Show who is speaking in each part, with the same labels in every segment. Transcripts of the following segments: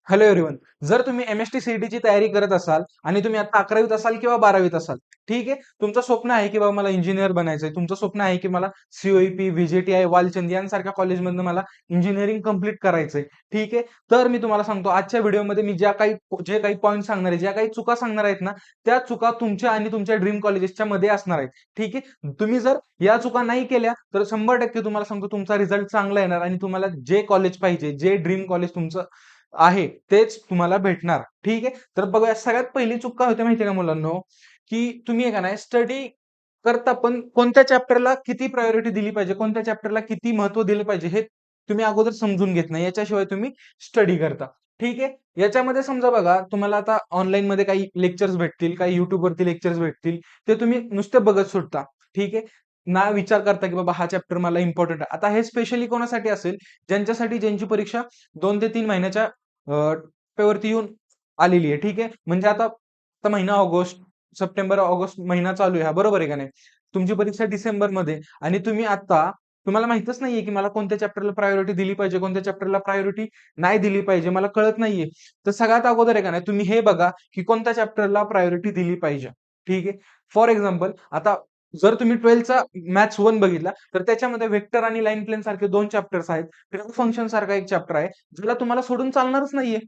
Speaker 1: Hello everyone. जर तुम्ही M-S-T सी-ई-टीची तयारी करत असाल आणि तुम्ही आता 11वीत असाल किंवा 12वीत असाल, ठीक आहे. तुमचं स्वप्न आहे की बाबा मला इंजिनिअर बनायचंय. तुमचं स्वप्न आहे की मला सी-ओ-ई-पी, व्ही-जे-टी-आय, वालचंद यांसारख्या कॉलेजमधनं मला इंजिनिअरिंग कंप्लीट करायचंय. ठीक आहे. तर मी तुम्हाला सांगतो आजच्या व्हिडिओमध्ये मी जे काही पॉइंट सांगणार आहे, ज्या काही चुका सांगणार आहेत ना, त्या चुका तुमच्या आणि तुमच्या ड्रीम कॉलेजेसच्या मध्ये असणार आहेत. ठीक आहे. तुम्ही जर या चुका नाही केल्या तर 100% तुम्हाला सांगतो तुमचा रिझल्ट चांगला येणार आणि तुम्हाला जे कॉलेज पाहिजे, जे ड्रीम कॉलेज तुमचं आहे तेच तुम्हाला भेटणार. ठीक आहे. तर बघूया सगळ्यात पहिली चूक काय होते माहितीये का मुलांनो, की तुम्ही आहे का नाही स्टडी करता पण कोणत्या चॅप्टरला किती प्रायोरिटी दिली पाहिजे, कोणत्या चॅप्टरला किती महत्त्व दिलं पाहिजे हे तुम्ही अगोदर समजून घेत नाही. याच्याशिवाय तुम्ही स्टडी करता. ठीक आहे. याच्यामध्ये समजा बघा तुम्हाला आता ऑनलाईनमध्ये काही लेक्चर्स भेटतील, काही YouTubeवरती लेक्चर्स भेटतील. ते तुम्ही नुसते बघत सुटता. ठीक आहे. ना विचार करता की बाबा हा चॅप्टर मला इम्पोर्टंट आहे. आता हे स्पेशली कोणासाठी असेल, ज्यांची परीक्षा 2 ते 3 महिन्याच्या टप्प्यावरती येऊन आलेली आहे. ठीक आहे. म्हणजे आता आता महिना ऑगस्ट, सप्टेंबर, ऑगस्ट महिना चालू आहे हा, बरोबर आहे का नाही? तुमची परीक्षा डिसेंबरमध्ये आणि तुम्हाला माहीतच नाहीये की मला कोणत्या चॅप्टरला प्रायोरिटी दिली पाहिजे, कोणत्या चॅप्टरला प्रायोरिटी नाही दिली पाहिजे, मला कळत नाहीये. तर सगळ्यात अगोदर आहे का नाही, तुम्ही हे बघा की कोणत्या चॅप्टरला प्रायोरिटी दिली पाहिजे. ठीक आहे. फॉर एक्झाम्पल आता जर तुम्ही 12चा मॅथ्स 1 बघितला, तर त्याच्यामध्ये व्हेक्टर आणि लाईन प्लेन सारखे 2 चॅप्टर्स आहेत. ट्रान्स फंक्शन सारखा एक चॅप्टर आहे, ज्याला तुम्हाला सोडून चालणारच नाहीये.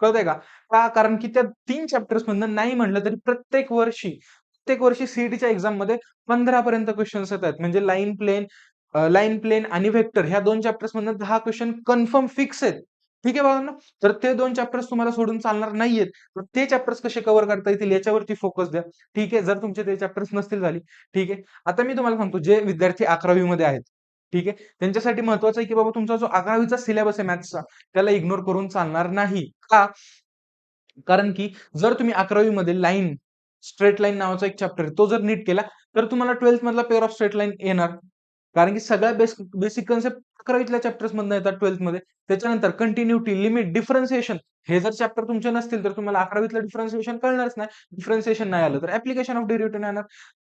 Speaker 1: कळतंय का? का? कारण की त्या 3 चॅप्टर्स मधनं नाही म्हटलं तरी प्रत्येक वर्षी सी-ई-टीच्या एक्झाममध्ये 15 पर्यंत क्वेश्चन्स येतात. म्हणजे लाईन प्लेन आणि व्हेक्टर ह्या 2 चॅप्टर्स मधनं 10 क्वेश्चन कन्फर्म फिक्स आहेत. ठीक आहे बाबांनो? तर ते 2 चॅप्टर्स तुम्हाला सोडून चालणार नाहीयेत. तर ते चॅप्टर्स कसे कव्हर करता येतील याच्यावरती फोकस द्या. ठीक आहे. जर तुमचे ते चॅप्टर्स नसतील झाले, ठीक आहे. आता मी तुम्हाला सांगतो जे विद्यार्थी 11वी मध्ये आहेत, ठीक आहे. त्यांच्यासाठी महत्वाचं आहे की बाबा तुमचा जो 11वीचा सिलेबस आहे मॅथ्सचा त्याला इग्नोर करून चालणार नाही. का? कारण की जर तुम्ही 11वी मध्ये स्ट्रेट लाईन नावाचा एक चॅप्टर आहे. तो जर नीट केला, तर तुम्हाला 12th मधला पेअर ऑफ स्ट्रेट लाईन येणार. कारण की सगळ्या बेसिक कन्सेप्ट 11वीतल्या चॅप्टर्स मधनं येतात 12th मध्ये. त्याच्यानंतर कंटिन्यूटी, लिमिट, डिफरन्शिएशन हे जर चॅप्टर तुमचे नसतील, तर तुम्हाला 11वीतलं डिफरन्शिएशन कळणारच नाही. डिफरन्शिएशन नाही आलं, तर ॲप्लिकेशन ऑफ डेरिव्हेटिव्ह नाही येणार.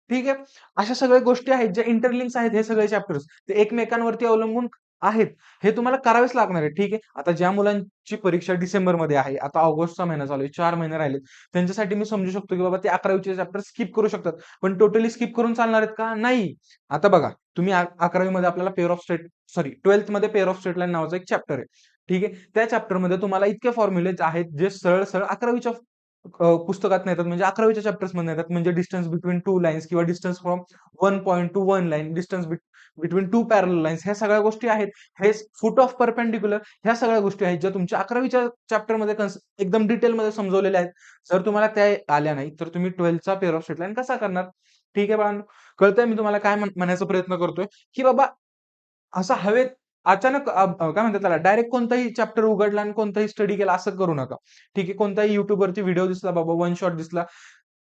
Speaker 1: ठीक आहे. अशा सगळ्या गोष्टी आहेत ज्या इंटरलिंक्स आहेत हे सगळे चॅप्टर्स. ते एकमेकांवरती अवलंबून आहेत. हे तुम्हाला करावेच लागणार आहे. ठीक आहे. आता ज्या मुलांची परीक्षा डिसेंबरमध्ये आहे, आता ऑगस्टचा महिना चालू आहे, 4 महिने राहिलेत. त्यांच्यासाठी मी समजू शकतो, की बाबा ते 11वीचे चॅप्टर स्किप करू शकतात. पण टोटली स्किप करून चालणार आहेत का? नाही. आता बघा, तुम्ही 11वी मध्ये आपल्याला pair of straight sorry 12th मध्ये पेअर ऑफ स्ट्रेट लाईन नावाचा एक चॅप्टर आहे. ठीक आहे. त्या चॅप्टरमध्ये तुम्हाला इतके फॉर्म्युलेज आहेत जे सरळ-सरळ 11वीच्या पुस्तकात येतात म्हणजे 11वीच्या चॅप्टर्स मधनं येतात. म्हणजे डिस्टन्स बिटवीन 2 लाईन्स किंवा distance from 1 point two 1 line, distance between 2 parallel lines ह्या सगळ्या गोष्टी आहेत. हे फूट ऑफ परपेंडिक्युलर ह्या सगळ्या गोष्टी आहेत ज्या तुमच्या 11वीच्या चॅप्टरमध्ये एकदम डिटेलमध्ये समजवलेल्या आहेत. जर तुम्हाला त्या आल्या नाही, तर तुम्ही 12चा पेअर ऑफ स्ट्रेट लाईन कसा करणार? ठीक आहे बाळांनो. कळतंय मी तुम्हाला काय म्हणायचा प्रयत्न करतोय, की बाबा असं हवेत अचानक काय म्हणतात त्याला डायरेक्ट कोणताही चॅप्टर उघडला आणि कोणताही स्टडी केला असं करू नका. ठीक आहे. कोणताही YouTubeवरती व्हिडिओ दिसला बाबा वन शॉट दिसला,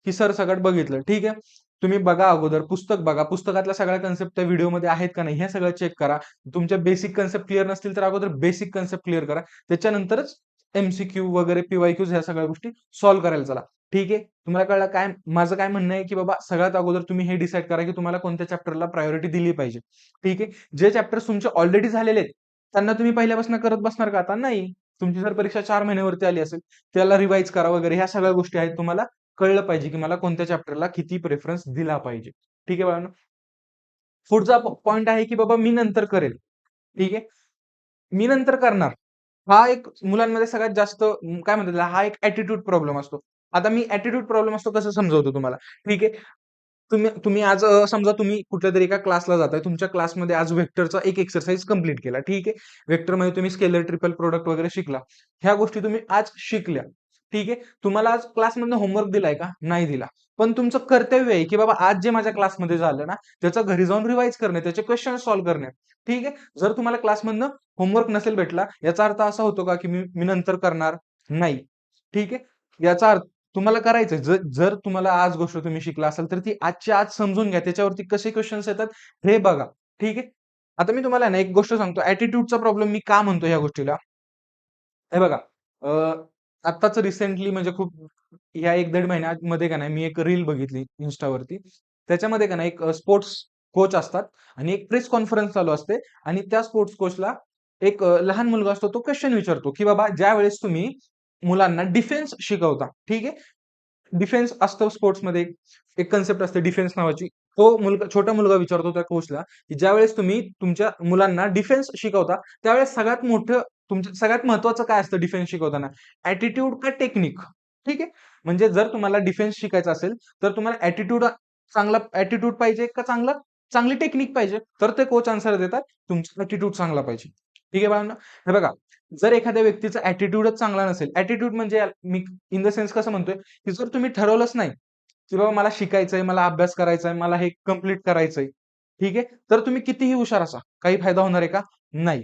Speaker 1: की सरसकट बघितलं. ठीक आहे. तुम्ही बघा अगोदर पुस्तक बघा. पुस्तकातल्या सगळ्या कन्सेप्ट त्या व्हिडिओमध्ये आहेत का नाही हे सगळं चेक करा. तुमच्या बेसिक कन्सेप्ट क्लिअर नसतील तर अगोदर बेसिक कन्सेप्ट क्लिअर करा. त्याच्यानंतरच एम-सी-क्यू वगैरे पी-वाय-क्यूज ह्या सगळ्या गोष्टी सॉल्व्ह करायला चला. ठीक आहे. तुम्हाला कळलं काय माझं काय म्हणणं आहे, की बाबा सगळ्यात अगोदर तुम्ही हे डिसाईड करा, की तुम्हाला कोणत्या चॅप्टरला प्रायोरिटी दिली पाहिजे. ठीक आहे. जे चॅप्टर्स तुमचे ऑलरेडी झालेले आहेत, त्यांना तुम्ही पहिल्यापासून करत बसणार का आता? नाही. तुमची जर परीक्षा 4 महिन्यावरती आली असेल, त्याला रिवाईज करा वगैरे ह्या सगळ्या गोष्टी आहेत. तुम्हाला कळलं पाहिजे, की मला कोणत्या चॅप्टरला किती प्रेफरन्स दिला पाहिजे. ठीक आहे बाळांनो. पुढचा पॉइंट आहे, की बाबा मी नंतर करेल. ठीक आहे. मी नंतर करणार. हा एक मुलांमध्ये सगळ्यात जास्त काय म्हणतात त्याला, हा एक ॲटिट्यूड प्रॉब्लेम असतो. आता मी ॲटिट्यूड प्रॉब्लेम असतो कसं समजावतो तुम्हाला. ठीक आहे. तुम्ही तुम्ही आज समजा तुम्ही कुठल्यातरी एका क्लासला जाताय. तुमच्या क्लासमध्ये आज व्हेक्टरचा एक एक्सरसाइज कंप्लीट केला. ठीक आहे. व्हेक्टरमध्ये तुम्ही स्केलर, ट्रिपल प्रॉडक्ट वगैरे शिकला. ह्या गोष्टी तुम्ही आज शिकल्या. ठीक आहे. तुम्हाला आज क्लासमधनं होमवर्क दिलाय का? नाही दिला. पण तुमचं कर्तव्य आहे, की बाबा आज जे माझ्या क्लासमध्ये झालं ना, त्याचं घरी जाऊन रिवाईज करणे, त्याचे क्वेश्चन सॉल्व्ह करणे. ठीक आहे. जर तुम्हाला क्लासमधनं होमवर्क नसेल भेटला, याचा अर्थ असा होतो का, की मी मी नंतर करणार? नाही. ठीक आहे. याचा अर्थ तुम्हाला करायचंय. जर तुम्हाला आज गोष्ट तुम्ही शिकला असाल, तर ती आजच्या आज समजून घ्या. त्याच्यावरती कसे क्वेशन्स येतात हे बघा. ठीक आहे. आता मी तुम्हाला ना एक गोष्ट सांगतो. ॲटिट्यूडचा प्रॉब्लेम मी का म्हणतो ह्या गोष्टीला? हे बघा, आत्ताच रिसेंटली म्हणजे खूप ह्या 1-1.5 महिन्यामध्ये का नाही मी एक रील बघितली Instaवरती. त्याच्यामध्ये का नाही एक स्पोर्ट्स कोच असतात आणि एक प्रेस कॉन्फरन्स चालू असते आणि त्या स्पोर्ट्स कोचला एक लहान मुलगा असतो तो क्वेशन विचारतो, की बाबा ज्यावेळेस तुम्ही मुलांना डिफेन्स शिकवता. ठीक आहे. डिफेन्स असतं स्पोर्ट्समध्ये, एक कन्सेप्ट असते डिफेन्स नावाची. तो मुलगा, छोटा मुलगा विचारतो त्या कोचला, की ज्यावेळेस तुम्ही तुमच्या मुलांना डिफेन्स शिकवता, त्यावेळेस सगळ्यात मोठं तुमचं सगळ्यात महत्त्वाचं काय असतं डिफेन्स शिकवताना? ॲटिट्यूड का टेक्निक? ठीक आहे. म्हणजे जर तुम्हाला डिफेन्स शिकायचा असेल, तर तुम्हाला चांगला ॲटिट्यूड पाहिजे का चांगली टेक्निक पाहिजे? तर ते कोच आन्सर देतात, तुमचा ॲटिट्यूड चांगला पाहिजे. ठीक आहे बाळांनो? हे बघा, जर एखाद्या व्यक्तीचा ॲटिट्यूडच चांगला नसेल, ॲटिट्यूड म्हणजे मी इन द सेन्स कसं म्हणतोय, की जर तुम्ही ठरवलंच नाही, की बाबा मला शिकायचंय, मला अभ्यास करायचाय, मला हे कंप्लीट करायचंय, ठीक आहे? तर तुम्ही कितीही हुशार असा, काही फायदा होणार आहे का? नाही.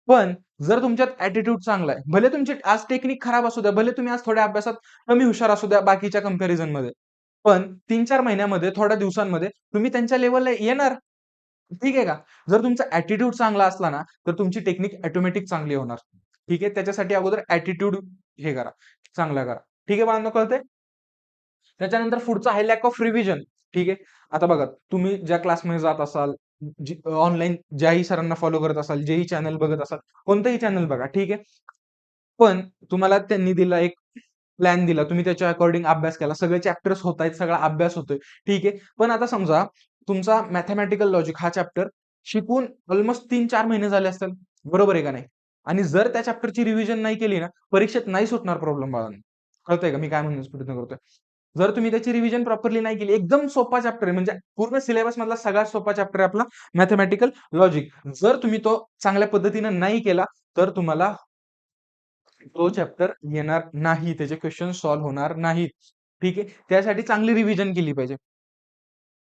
Speaker 1: पण जर तुमच्यात ॲटिट्यूड चांगला आहे, भले तुमची आज टेक्निक खराब असू द्या, भले तुम्ही आज थोड्या अभ्यासात कमी हुशार असू द्या बाकीच्या कंपॅरिझनमध्ये, पण 3-4 महिन्यामध्ये, थोड्या दिवसांमध्ये तुम्ही त्यांच्या लेव्हलला येणार. ठीक आहे का? जर तुमचा ॲटिट्यूड चांगला असला ना, तर तुमची टेक्निक ऑटोमॅटिक चांगली होणार. ठीक आहे. त्याच्यासाठी अगोदर ॲटिट्यूड हे करा, चांगला करा. ठीक आहे बाळांनो, कळतंय? त्याच्यानंतर पुढचं आहे लॅक ऑफ रिव्हिजन. ठीक आहे. आता बघा, तुम्ही ज्या क्लासमध्ये जात असाल, ऑनलाईन ज्याही सरांना फॉलो करत असाल, जेही चॅनल बघत असाल, कोणतंही चॅनल बघा. ठीक आहे. पण तुम्हाला त्यांनी दिला एक प्लॅन दिला. तुम्ही त्याच्या अकॉर्डिंग अभ्यास केला. सगळे चॅप्टर्स होतायत, सगळा अभ्यास होतोय. ठीक आहे. पण आता समजा तुमचा मॅथेमॅटिकल लॉजिक हा चॅप्टर शिकून ऑलमोस्ट 3-4 महिने झाले असतील. बरोबर आहे का नाही? आणि जर त्या चॅप्टरची रिव्हिजन नाही केली ना, परीक्षेत नाही सुटणार प्रॉब्लेम बाळांनो. कळतंय का मी काय म्हणण्याचा प्रयत्न करतोय? जर तुम्ही त्याची रिव्हिजन प्रॉपरली नाही केली, एकदम सोपा चॅप्टर आहे, म्हणजे पूर्ण सिलेबस मधला सगळ्यात सोपा चॅप्टर आहे आपला मॅथेमॅटिकल लॉजिक. जर तुम्ही तो चांगल्या पद्धतीने नाही केला, तर तुम्हाला तो चॅप्टर येणार नाही. त्याचे क्वेशन सॉल्व्ह होणार नाहीत. ठीक आहे. त्यासाठी चांगली रिव्हिजन केली पाहिजे.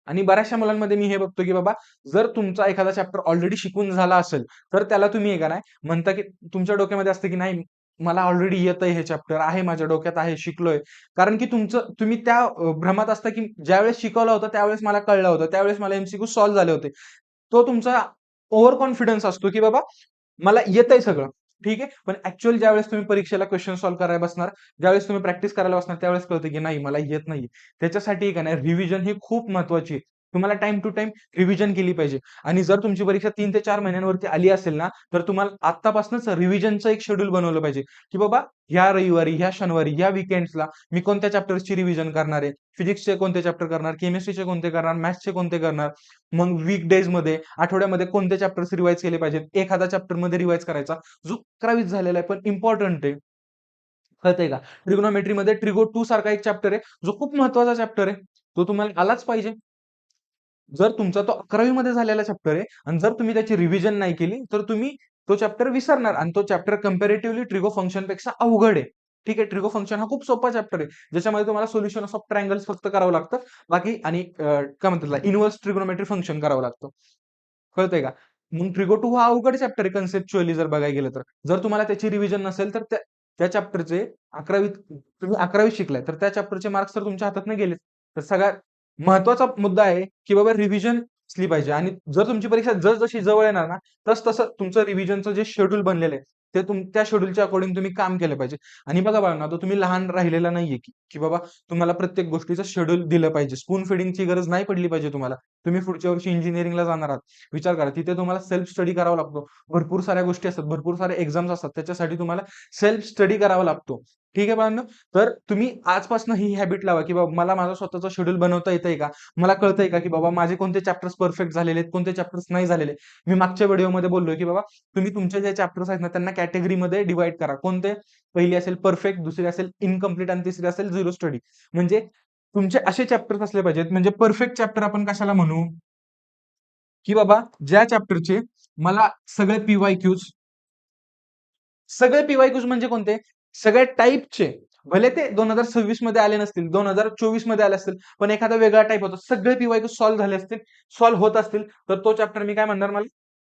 Speaker 1: आणि बऱ्याचशा मुलांमध्ये मी हे बघतो, की बाबा जर तुमचा एखादा चॅप्टर ऑलरेडी शिकून झाला असेल, तर त्याला तुम्ही हे का नाही म्हणता, की तुमच्या डोक्यामध्ये असतं, की नाही मला ऑलरेडी येतंय हे चॅप्टर आहे माझ्या डोक्यात आहे, शिकलोय. कारण की तुम्ही त्या भ्रमात असता, की ज्यावेळेस शिकवलं होतं त्यावेळेस मला कळलं होतं. त्यावेळेस मला एमसीक्यू सॉल्व्ह झाले होते. तो तुमचा ओव्हर कॉन्फिडन्स असतो, की बाबा मला येतंय सगळं. ठीक आहे. पण ॲक्चुअल ज्यावेळेस तुम्ही परीक्षेला क्वेशन सॉल्व्ह करायला बसणार, ज्यावेळेस तुम्ही प्रॅक्टिस करायला बसणार, त्यावेळेस कळतं की नाही मला येत नाहीये. त्याच्यासाठी काय नाही, रिव्हिजन ही खूप महत्त्वाची आहे. तुम्हाला टाईम टू टाईम रिव्हिजन केली पाहिजे. आणि जर तुमची परीक्षा 3 ते 4 महिन्यांवरती आली असेल ना, तर तुम्हाला आत्तापासूनच रिव्हिजनचं एक शेड्यूल बनवलं पाहिजे, की बाबा ह्या रविवारी, ह्या शनिवारी, ह्या वीकेंड्सला मी कोणत्या चॅप्टर्सची रिव्हिजन करणार आहे. फिजिक्सचे कोणते चॅप्टर करणार, केमिस्ट्रीचे कोणते करणार, मॅथ्सचे कोणते करणार. मग वीकडेजमध्ये, आठवड्यामध्ये कोणते चॅप्टर्स रिवाईज केले पाहिजेत. एखादा चॅप्टरमध्ये रिवाईज करायचा, जो 11वीत झालेला आहे, पण इम्पोर्टंट आहे. कळतंय का? ट्रिग्नोमेट्रीमध्ये ट्रिगो 2 सारखा एक चॅप्टर आहे, जो खूप महत्त्वाचा चॅप्टर आहे. तो तुम्हाला आलाच पाहिजे. जर तुमचा तो 11वी मध्ये झालेला चॅप्टर आहे आणि जर तुम्ही त्याची रिव्हिजन नाही केली, तर तुम्ही तो चॅप्टर विसरणार आणि तो चॅप्टर कंपॅरेटिव्हली ट्रिगो फंक्शनपेक्षा अवघड आहे. ठीक आहे. ट्रिगो फंक्शन हा खूप सोपा चॅप्टर आहे. ज्याच्यामध्ये तुम्हाला सोल्युशन ऑफ ट्रायंगल्स फक्त करावं लागतं. बाकी आणि काय म्हणतात त्याला इन्व्हर्स ट्रिग्नोमेट्री फंक्शन करावं लागतं. कळतंय का? मग ट्रिगो 2 हा अवघड चॅप्टर आहे कन्सेप्च्युअली जर बघायला गेलं तर. जर तुम्हाला त्याची रिव्हिजन नसेल, तर त्या त्या चॅप्टरचे 11वीत तुम्ही 11वीत शिकलाय, तर त्या चॅप्टरचे मार्क्स तर तुमच्या हातातनं गेलेच. तर सगळ्यात महत्त्वाचा मुद्दा आहे, की बाबा रिव्हिजन असली पाहिजे आणि जर तुमची परीक्षा जसजशी जवळ येणार ना, तसं तुमचं रिव्हिजनचं जे शेड्यूल बनलेलं आहे, ते त्या शेड्यूलच्या अकॉर्डिंग तुम्ही काम केलं पाहिजे. आणि बघा बाळांनो, आता तुम्ही लहान राहिलेला नाहीये, की बाबा तुम्हाला प्रत्येक गोष्टीचं शेड्यूल दिलं पाहिजे. स्पून फीडिंगची गरज नाही पडली पाहिजे तुम्हाला. तुम्ही पुढच्या वर्षी इंजिनिअरिंगला जाणार आहात. विचार करा, तिथे तुम्हाला सेल्फ स्टडी करावा लागतो. भरपूर साऱ्या गोष्टी असतात, भरपूर सारे एक्झाम्स असतात. त्याच्यासाठी तुम्हाला सेल्फ स्टडी करावा लागतो. ठीक आहे बाळांनो? तर तुम्ही आजपासून ही हॅबिट लावा, की बाबा मला माझं स्वतःचं शेड्यूल बनवता येतंय का? मला कळतंय का, की बाबा माझे कोणते चॅप्टर्स परफेक्ट झालेले आहेत, कोणते चॅप्टर्स नाही झालेले. मी मागच्या व्हिडिओमध्ये बोललोय, की बाबा तुम्ही तुमचे जे चॅप्टर्स आहेत ना, त्यांना कॅटेगरीमध्ये डिव्हाईड करा. कोणते? पहिली असेल परफेक्ट, दुसरी असेल इन्कम्प्लीट आणि तिसरी असेल झिरो स्टडी. म्हणजे तुमचे असे चॅप्टर्स असले पाहिजेत, म्हणजे परफेक्ट चॅप्टर आपण कशाला म्हणू? की बाबा ज्या चॅप्टरचे मला सगळे पी-वाय-क्यूज सगळे पी-वाय-क्यूज म्हणजे कोणते? सगळ्या टाइपचे. भले ते 2026 मध्ये आले नसतील, 2024 मध्ये आले असतील, पण एखादा वेगळा टाइप होता. सगळे पी-वाय-क्यूज सॉल्व्ह झाले असतील, सॉल्व्ह होत असतील, तर तो चॅप्टर मी काय म्हणणार मला?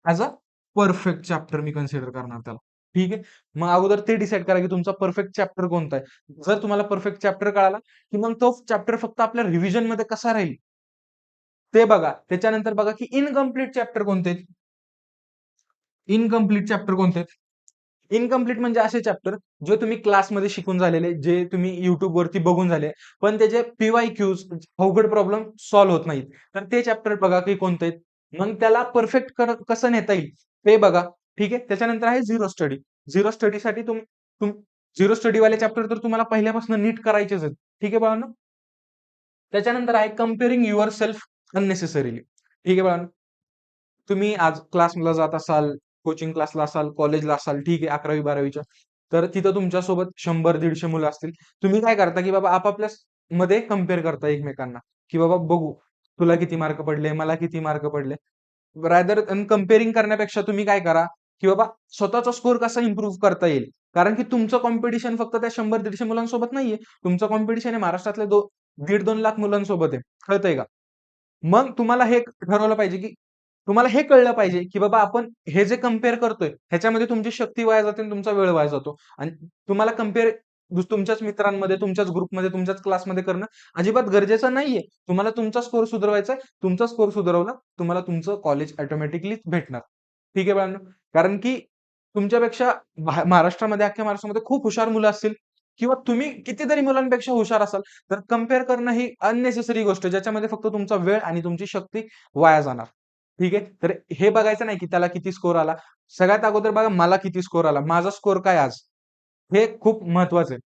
Speaker 1: As a perfect chapter me consider करणार त्याला. ठीक आहे. मग अगोदर ते डिसाईड करा, की तुमचा परफेक्ट चॅप्टर कोणता आहे. जर तुम्हाला परफेक्ट चॅप्टर कळाला, की मग तो चॅप्टर फक्त आपल्या रिव्हिजनमध्ये कसा राहील, ते बघा. त्याच्यानंतर बघा, की इन्कम्प्लीट चॅप्टर कोणते आहेत? इन्कम्प्लीट चॅप्टर कोणते आहेत? इन्कम्प्लीट म्हणजे असे चॅप्टर जे तुम्ही क्लासमध्ये शिकून झालेले, जे तुम्ही YouTube वरती बघून झाले, पण त्याचे पी-वाय-क्यूज अवघड प्रॉब्लेम सॉल्व्ह होत नाहीत. तर ते चॅप्टर बघा की कोणते आहेत. मग त्याला परफेक्ट कसं नेता येईल ते बघा. ठीक आहे. त्याच्यानंतर आहे झिरो स्टडी. झिरो स्टडीसाठी झिरो स्टडी वाले चॅप्टर तर तुम्हाला पहिल्यापासून नीट करायचेच आहेत. ठीक आहे बाळांनो. त्याच्यानंतर आहे कम्पेअरिंग युअर सेल्फ अननेसेसरीली. ठीक आहे बाळांनो. तुम्ही आज क्लासला जात असाल, कोचिंग क्लासला असाल, कॉलेजला असाल, ठीक आहे 11वी-12वीच्या. तर तिथं तुमच्यासोबत 100-150 मुलं असतील. तुम्ही काय करता, की बाबा आपापल्या मध्ये कंपेअर करता एकमेकांना, की बाबा बघू तुला किती मार्क पडले, मला किती मार्क पडले. रादर दॅन कंपेअरिंग करण्यापेक्षा तुम्ही काय करा, की बाबा स्वतःचा स्कोर कसा इम्प्रूव्ह करता येईल. कारण की तुमचं कॉम्पिटिशन फक्त त्या 100-150 मुलांसोबत नाहीये. तुमचं कॉम्पिटिशन आहे महाराष्ट्रातल्या 1.5-2 लाख मुलांसोबत आहे. कळतंय का? मग तुम्हाला हे ठरवलं पाहिजे, की तुम्हाला हे कळलं पाहिजे, की बाबा आपण हे जे कंपेअर करतोय, ह्याच्यामध्ये तुमची शक्ती वाया जाते आणि तुमचा वेळ वाया जातो. आणि तुम्हाला कंपेअर तुमच्याच मित्रांमध्ये, तुमच्याच ग्रुपमध्ये, तुमच्याच क्लासमध्ये करणं अजिबात गरजेचं नाहीये. तुम्हाला तुमचा स्कोर सुधारवायचा आहे. तुमचा स्कोर सुधारवला, तुम्हाला तुमचं कॉलेज ऑटोमॅटिकली भेटणार. ठीक आहे बाळांनो. कारण की तुमच्यापेक्षा महाराष्ट्रामध्ये, अख्ख्या महाराष्ट्रामध्ये खूप हुशार मुलं असतील किंवा तुम्ही कितीतरी मुलांपेक्षा हुशार असाल, तर कंपेअर करणं ही अननेसेसरी गोष्ट आहे, ज्याच्यामध्ये फक्त तुमचा वेळ आणि तुमची शक्ती वाया जाणार. ठीक आहे. तर हे बघायचं नाही, की त्याला किती स्कोर आला. सगळ्यात अगोदर बघा मला किती स्कोर आला. माझा स्कोर काय आज? हे खूप महत्वाचं आहे.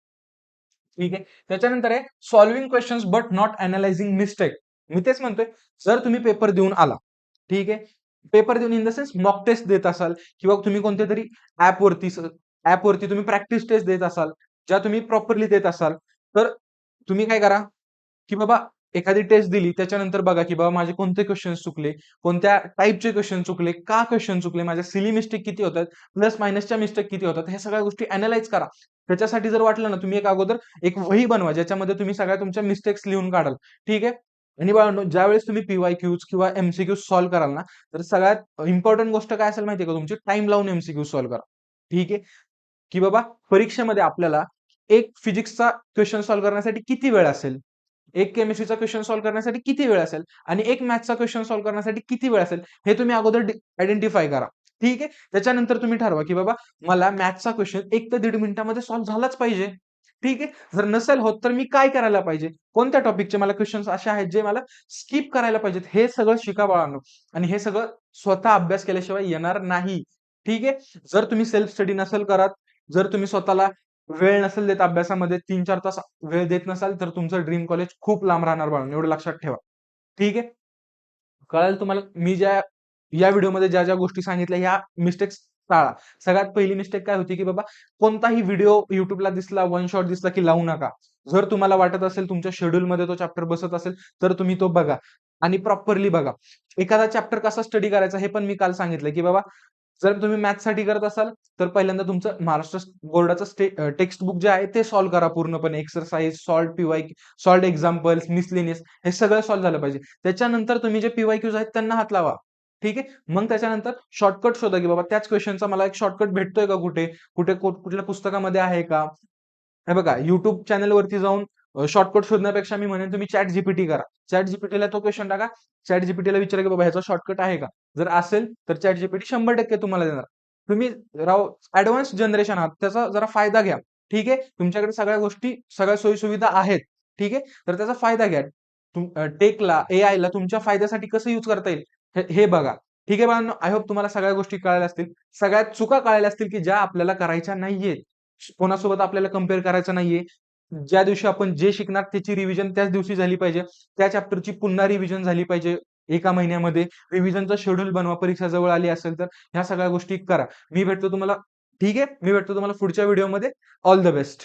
Speaker 1: ठीक आहे. त्याच्यानंतर आहे solving questions but not analysing mistake. मी तेच म्हणतोय, जर तुम्ही पेपर देऊन आला, ठीक आहे. पेपर देऊन in the sense mock test देत असाल किंवा तुम्ही कोणत्यातरी ॲपवरती ॲपवरती तुम्ही प्रॅक्टिस टेस्ट देत असाल, ज्या तुम्ही प्रॉपरली देत असाल, तर तुम्ही काय करा, की बाबा एखादी टेस्ट दिली त्याच्यानंतर बघा, की बाबा माझे कोणते क्वेशन्स चुकले, कोणत्या टाइपचे क्वेशन चुकले, का क्वेशन चुकले, माझ्या सिली मिस्टेक किती होतात, प्लस मायनसच्या मिस्टेक किती होतात, ह्या सगळ्या गोष्टी अॅनलाईज करा. त्याच्यासाठी जर वाटलं ना, तुम्ही एक अगोदर एक वही बनवा, ज्याच्यामध्ये तुम्ही सगळ्या तुमच्या मिस्टेक्स लिहून काढाल. ठीक आहे. आणि बाळांनो, ज्यावेळेस तुम्ही पी-वाय-क्यूज किंवा एम-सी-क्यूज सॉल्व्ह कराल ना, तर सगळ्यात इम्पोर्टंट गोष्ट काय असेल माहिती आहे का तुमची? टाईम लावून एम-सी-क्यूज सॉल्व्ह करा. ठीक आहे. की बाबा परीक्षेमध्ये आपल्याला एक फिजिक्सचा क्वेशन सॉल्व्ह करण्यासाठी किती वेळ असेल? एक केमिस्ट्रीचा क्वेशन सॉल्व्ह करण्यासाठी किती वेळ असेल? आणि एक मॅथ्सचा क्वेशन सॉल्व्ह करण्यासाठी किती वेळ असेल? हे तुम्ही अगोदर आयडेंटिफाय करा. ठीक आहे. त्याच्यानंतर तुम्ही ठरवा, की बाबा मला मॅथ्सचा क्वेशन 1 ते 1.5 मिनिटामध्ये सॉल्व्ह झालाच पाहिजे. ठीक आहे. जर नसेल होत, तर मी काय करायला पाहिजे? कोणत्या टॉपिकचे मला क्वेशन्स असे आहेत, जे मला स्किप करायला पाहिजेत? हे सगळं शिका बाळांनो. आणि हे सगळं स्वतः अभ्यास केल्याशिवाय येणार नाही. ठीक आहे. जर तुम्ही सेल्फ स्टडी नसेल करत, जर तुम्ही स्वतःला वेळ नसेल देत अभ्यासामध्ये 3-4 तास वेळ देत नसाल, तर तुमचं ड्रीम कॉलेज खूप लांब राहणार बाळांनो, एवढं लक्षात ठेवा. ठीक आहे. कळेल तुम्हाला मी या व्हिडिओमध्ये ज्या गोष्टी सांगितल्या ह्या मिस्टेक्स टाळा. सगळ्यात पहिली मिस्टेक काय होती, की बाबा कोणताही व्हिडिओ YouTubeला दिसला, वन शॉट दिसला, की लावू नका. जर तुम्हाला वाटत असेल तुमच्या शेड्यूलमध्ये तो चॅप्टर बसत असेल, तर तुम्ही तो बघा आणि प्रॉपरली बघा. एखादा चॅप्टर कसा स्टडी करायचा हे पण मी काल सांगितलं, की बाबा जर तुम्ही मॅथ्ससाठी करत असाल, तर पहिल्यांदा तुमचं महाराष्ट्र बोर्डाचं टेक्स्ट बुक जे आहे ते सॉल्व्ह करा पूर्णपणे. एक्सरसाइज, सॉल्व्ड एक्झाम्पल्स, मिसलेनियस हे सगळं सॉल्व्ह झालं पाहिजे. त्याच्यानंतर तुम्ही जे पी-वाय-क्यूज आहेत त्यांना हात लावा. ठीक आहे. मग त्याच्यानंतर शॉर्टकट शोधा, की बाबा त्याच क्वेशनचा मला एक शॉर्टकट भेटतोय का कुठे? कुठल्या पुस्तकामध्ये आहे का? हे बघा YouTube चॅनलवरती जाऊन शॉर्टकट शोधण्यापेक्षा मी म्हणेन तुम्ही ChatGPT करा. ChatGPTला तो क्वेशन टाका. ChatGPTला विचारा, की बाबा ह्याचा शॉर्टकट आहे का? जर असेल तर ChatGPT 100% तुम्हाला देणार. तुम्ही राव ॲडव्हान्स जनरेशन आहात. त्याचा जरा फायदा घ्या. ठीक आहे. तुमच्याकडे सगळ्या गोष्टी, सगळ्या सोयी-सुविधा आहेत. ठीक आहे. तर त्याचा फायदा घ्या. टेकला, एआयला तुमच्या फायद्यासाठी कसं यूज करता येईल हे हे बघा. ठीक आहे बाळांनो. आय होप तुम्हाला सगळ्या गोष्टी कळाल्या असतील. सगळ्यात चुका कळाल्या असतील, की ज्या आपल्याला करायच्या नाहीयेत. कोणासोबत आपल्याला कंपेअर करायचं नाहीये. ज्या दिवशी आपण जे शिकणार त्याची रिव्हिजन त्याच दिवशी झाली पाहिजे. त्या चॅप्टरची पुन्हा रिव्हिजन झाली पाहिजे एका महिन्यामध्ये. रिव्हिजनचा शेड्यूल बनवा परीक्षा जवळ आली असेल तर. ह्या सगळ्या गोष्टी करा. मी भेटतो तुम्हाला ठीक आहे. मी भेटतो तुम्हाला पुढच्या व्हिडिओमध्ये. All the best.